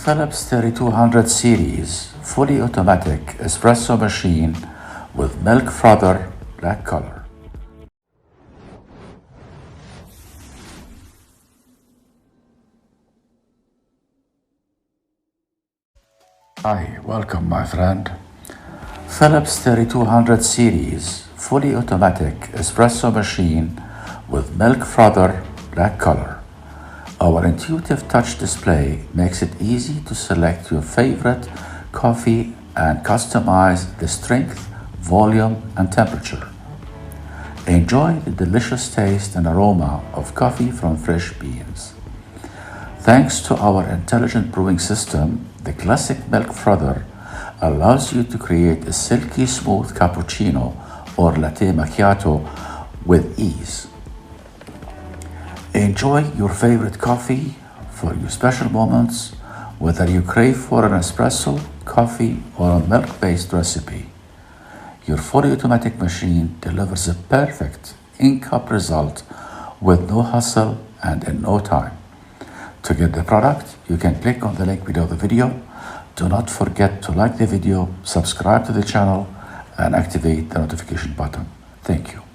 Philips 3200 series fully automatic espresso machine with milk frother black color. Hi, welcome my friend. Philips 3200 series fully automatic espresso machine with milk frother black color. Our intuitive touch display makes it easy to select your favorite coffee and customize the strength, volume, and temperature. Enjoy the delicious taste and aroma of coffee from fresh beans. Thanks to our intelligent brewing system, the classic milk frother allows you to create a silky smooth cappuccino or latte macchiato with ease. Enjoy your favorite coffee for your special moments, whether you crave for an espresso, coffee, or a milk-based recipe. Your fully automatic machine delivers a perfect in-cup result with no hassle and in no time. To get the product, you can click on the link below the video. Do not forget to like the video, subscribe to the channel, and activate the notification button. Thank you.